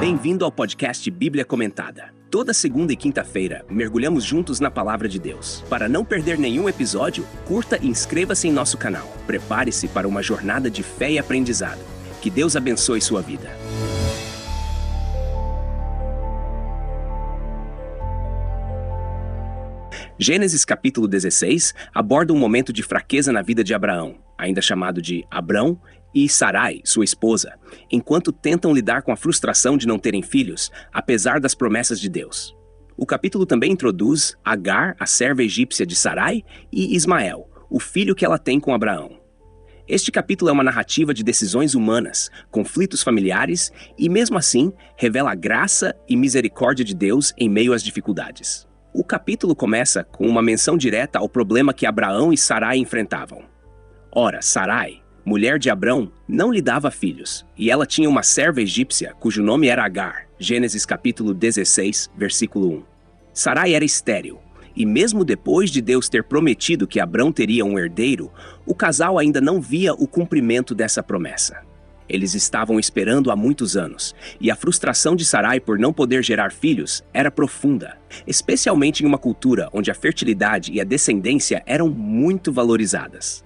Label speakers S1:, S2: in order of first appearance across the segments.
S1: Bem-vindo ao podcast Bíblia Comentada. Toda segunda e quinta-feira, mergulhamos juntos na Palavra de Deus. Para não perder nenhum episódio, curta e inscreva-se em nosso canal. Prepare-se para uma jornada de fé e aprendizado. Que Deus abençoe sua vida. Gênesis capítulo 16 aborda um momento de fraqueza na vida de Abraão, ainda chamado de Abrão, e Sarai, sua esposa, enquanto tentam lidar com a frustração de não terem filhos, apesar das promessas de Deus. O capítulo também introduz Agar, a serva egípcia de Sarai, e Ismael, o filho que ela tem com Abraão. Este capítulo é uma narrativa de decisões humanas, conflitos familiares e, mesmo assim, revela a graça e misericórdia de Deus em meio às dificuldades. O capítulo começa com uma menção direta ao problema que Abraão e Sarai enfrentavam. Ora, Sarai, mulher de Abrão, não lhe dava filhos, e ela tinha uma serva egípcia cujo nome era Agar. Gênesis capítulo 16, versículo 1. Sarai era estéril, e mesmo depois de Deus ter prometido que Abrão teria um herdeiro, o casal ainda não via o cumprimento dessa promessa. Eles estavam esperando há muitos anos, e a frustração de Sarai por não poder gerar filhos era profunda, especialmente em uma cultura onde a fertilidade e a descendência eram muito valorizadas.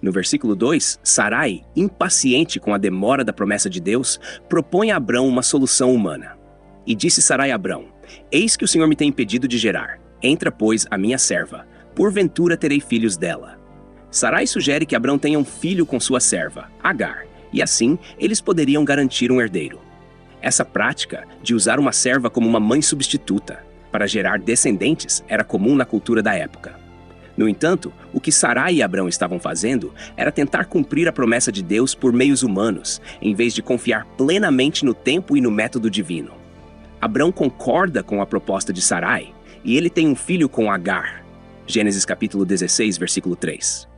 S1: No versículo 2, Sarai, impaciente com a demora da promessa de Deus, propõe a Abrão uma solução humana. E disse Sarai a Abrão: "Eis que o Senhor me tem impedido de gerar. Entra, pois, a minha serva. Porventura terei filhos dela." Sarai sugere que Abrão tenha um filho com sua serva, Agar, e assim eles poderiam garantir um herdeiro. Essa prática de usar uma serva como uma mãe substituta para gerar descendentes era comum na cultura da época. No entanto, o que Sarai e Abrão estavam fazendo era tentar cumprir a promessa de Deus por meios humanos, em vez de confiar plenamente no tempo e no método divino. Abrão concorda com a proposta de Sarai, e ele tem um filho com Agar. Gênesis capítulo 16, versículo 3.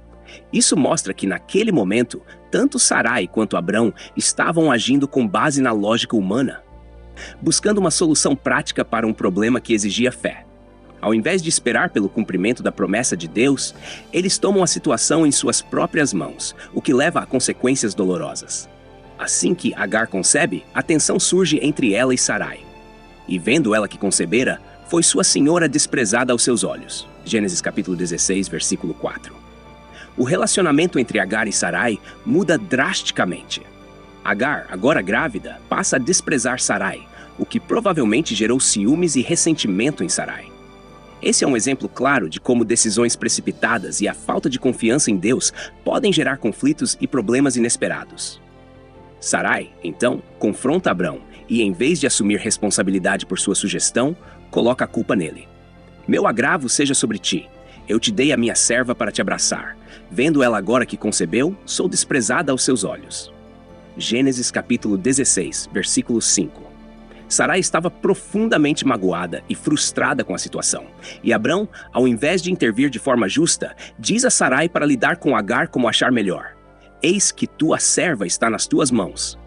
S1: Isso mostra que naquele momento, tanto Sarai quanto Abrão estavam agindo com base na lógica humana, buscando uma solução prática para um problema que exigia fé. Ao invés de esperar pelo cumprimento da promessa de Deus, eles tomam a situação em suas próprias mãos, o que leva a consequências dolorosas. Assim que Agar concebe, a tensão surge entre ela e Sarai. E vendo ela que concebera, foi sua senhora desprezada aos seus olhos. Gênesis capítulo 16, versículo 4. O relacionamento entre Agar e Sarai muda drasticamente. Agar, agora grávida, passa a desprezar Sarai, o que provavelmente gerou ciúmes e ressentimento em Sarai. Esse é um exemplo claro de como decisões precipitadas e a falta de confiança em Deus podem gerar conflitos e problemas inesperados. Sarai, então, confronta Abrão e, em vez de assumir responsabilidade por sua sugestão, coloca a culpa nele. "Meu agravo seja sobre ti. Eu te dei a minha serva para te abraçar. Vendo ela agora que concebeu, sou desprezada aos seus olhos." Gênesis capítulo 16, versículo 5. Sarai estava profundamente magoada e frustrada com a situação. E Abrão, ao invés de intervir de forma justa, diz a Sarai para lidar com Agar como achar melhor. "Eis que tua serva está nas tuas mãos.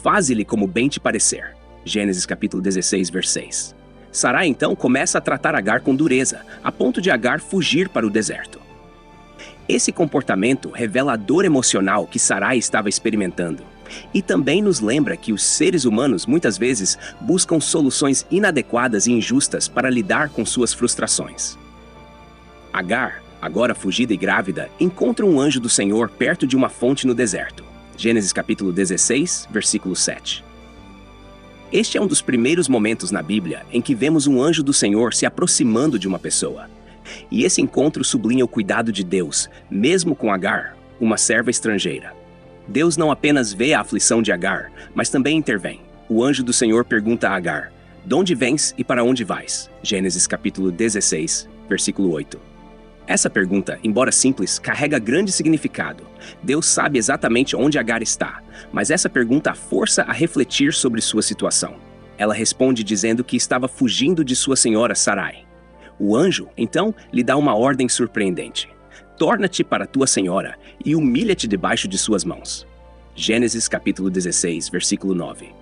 S1: Faze-lhe como bem te parecer." Gênesis capítulo 16, versículo 6. Sarai então começa a tratar Agar com dureza, a ponto de Agar fugir para o deserto. Esse comportamento revela a dor emocional que Sarai estava experimentando. E também nos lembra que os seres humanos muitas vezes buscam soluções inadequadas e injustas para lidar com suas frustrações. Agar, agora fugida e grávida, encontra um anjo do Senhor perto de uma fonte no deserto. Gênesis capítulo 16, versículo 7. Este é um dos primeiros momentos na Bíblia em que vemos um anjo do Senhor se aproximando de uma pessoa. E esse encontro sublinha o cuidado de Deus, mesmo com Agar, uma serva estrangeira. Deus não apenas vê a aflição de Agar, mas também intervém. O anjo do Senhor pergunta a Agar: "De onde vens e para onde vais?" Gênesis capítulo 16, versículo 8. Essa pergunta, embora simples, carrega grande significado. Deus sabe exatamente onde Agar está, mas essa pergunta a força a refletir sobre sua situação. Ela responde dizendo que estava fugindo de sua senhora Sarai. O anjo, então, lhe dá uma ordem surpreendente: "Torna-te para tua senhora e humilha-te debaixo de suas mãos." Gênesis capítulo 16, versículo 9.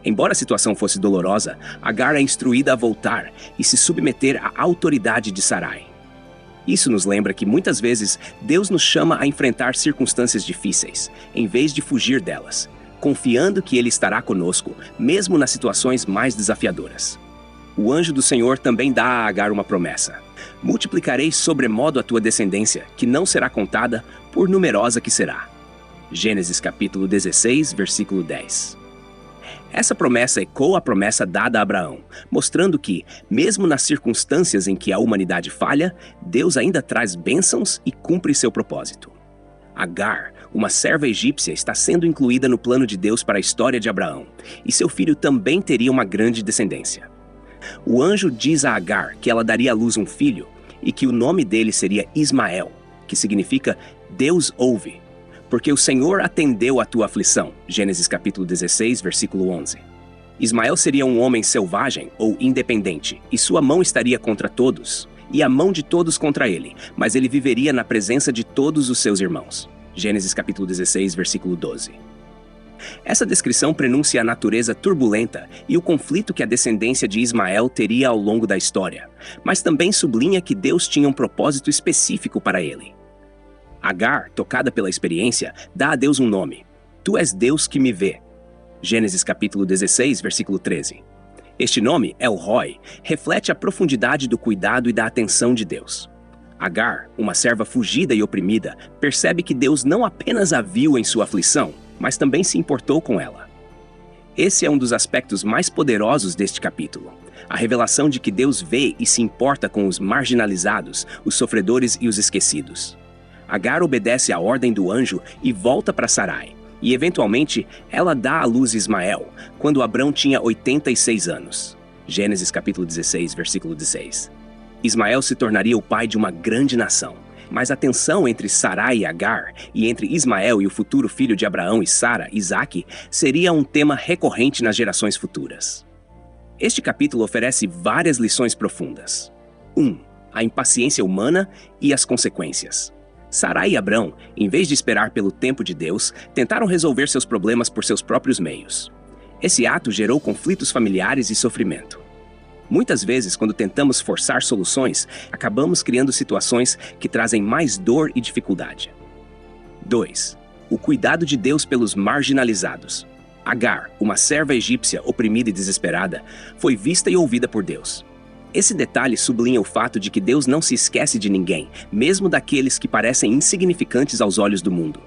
S1: Embora a situação fosse dolorosa, Agar é instruída a voltar e se submeter à autoridade de Sarai. Isso nos lembra que muitas vezes Deus nos chama a enfrentar circunstâncias difíceis, em vez de fugir delas, confiando que Ele estará conosco, mesmo nas situações mais desafiadoras. O anjo do Senhor também dá a Agar uma promessa: multiplicarei sobremodo a tua descendência, que não será contada, por numerosa que será. Gênesis capítulo 16, versículo 10. Essa promessa ecoa a promessa dada a Abraão, mostrando que, mesmo nas circunstâncias em que a humanidade falha, Deus ainda traz bênçãos e cumpre seu propósito. Agar, uma serva egípcia, está sendo incluída no plano de Deus para a história de Abraão, e seu filho também teria uma grande descendência. O anjo diz a Agar que ela daria à luz um filho e que o nome dele seria Ismael, que significa Deus ouve, porque o Senhor atendeu à tua aflição. Gênesis capítulo 16, versículo 11. Ismael seria um homem selvagem ou independente, e sua mão estaria contra todos, e a mão de todos contra ele, mas ele viveria na presença de todos os seus irmãos. Gênesis capítulo 16, versículo 12. Essa descrição prenuncia a natureza turbulenta e o conflito que a descendência de Ismael teria ao longo da história, mas também sublinha que Deus tinha um propósito específico para ele. Agar, tocada pela experiência, dá a Deus um nome: Tu és Deus que me vê. Gênesis capítulo 16, versículo 13. Este nome, El Roi, reflete a profundidade do cuidado e da atenção de Deus. Agar, uma serva fugida e oprimida, percebe que Deus não apenas a viu em sua aflição, mas também se importou com ela. Esse é um dos aspectos mais poderosos deste capítulo: a revelação de que Deus vê e se importa com os marginalizados, os sofredores e os esquecidos. Agar obedece à ordem do anjo e volta para Sarai, e eventualmente ela dá à luz Ismael, quando Abrão tinha 86 anos. Gênesis capítulo 16, versículo 16. Ismael se tornaria o pai de uma grande nação, mas a tensão entre Sarai e Agar, e entre Ismael e o futuro filho de Abraão e Sara, Isaque, seria um tema recorrente nas gerações futuras. Este capítulo oferece várias lições profundas. 1. A impaciência humana e as consequências. Sarai e Abrão, em vez de esperar pelo tempo de Deus, tentaram resolver seus problemas por seus próprios meios. Esse ato gerou conflitos familiares e sofrimento. Muitas vezes, quando tentamos forçar soluções, acabamos criando situações que trazem mais dor e dificuldade. 2. O cuidado de Deus pelos marginalizados. Agar, uma serva egípcia oprimida e desesperada, foi vista e ouvida por Deus. Esse detalhe sublinha o fato de que Deus não se esquece de ninguém, mesmo daqueles que parecem insignificantes aos olhos do mundo.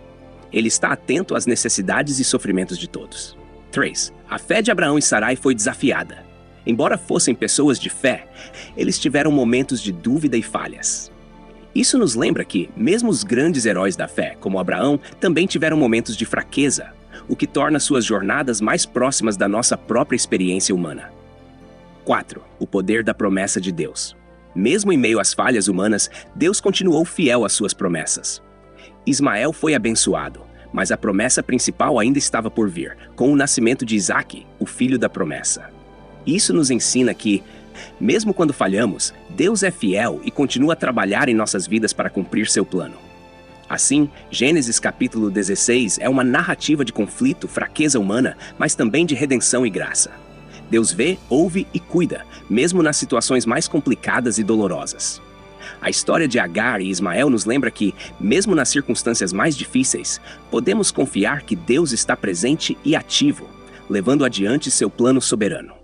S1: Ele está atento às necessidades e sofrimentos de todos. 3. A fé de Abraão e Sarai foi desafiada. Embora fossem pessoas de fé, eles tiveram momentos de dúvida e falhas. Isso nos lembra que, mesmo os grandes heróis da fé, como Abraão, também tiveram momentos de fraqueza, o que torna suas jornadas mais próximas da nossa própria experiência humana. 4. O poder da promessa de Deus. Mesmo em meio às falhas humanas, Deus continuou fiel às suas promessas. Ismael foi abençoado, mas a promessa principal ainda estava por vir, com o nascimento de Isaque, o filho da promessa. Isso nos ensina que, mesmo quando falhamos, Deus é fiel e continua a trabalhar em nossas vidas para cumprir seu plano. Assim, Gênesis capítulo 16 é uma narrativa de conflito, fraqueza humana, mas também de redenção e graça. Deus vê, ouve e cuida, mesmo nas situações mais complicadas e dolorosas. A história de Agar e Ismael nos lembra que, mesmo nas circunstâncias mais difíceis, podemos confiar que Deus está presente e ativo, levando adiante seu plano soberano.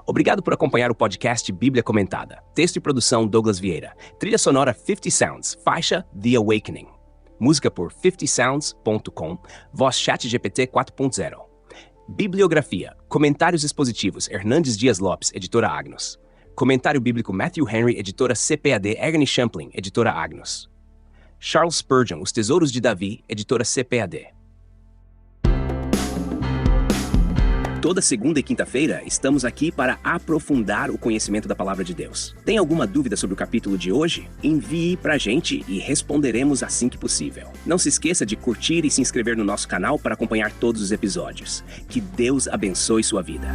S1: Obrigado por acompanhar o podcast Bíblia Comentada. Texto e produção Douglas Vieira. Trilha sonora 50 Sounds, faixa The Awakening. Música por 50sounds.com, voz ChatGPT 4.0. Bibliografia. Comentários expositivos Hernandes Dias Lopes, editora Agnos. Comentário bíblico Matthew Henry, editora CPAD Agni Champlin, editora Agnos. Charles Spurgeon, Os Tesouros de Davi, editora CPAD. Toda segunda e quinta-feira estamos aqui para aprofundar o conhecimento da Palavra de Deus. Tem alguma dúvida sobre o capítulo de hoje? Envie pra gente e responderemos assim que possível. Não se esqueça de curtir e se inscrever no nosso canal para acompanhar todos os episódios. Que Deus abençoe sua vida.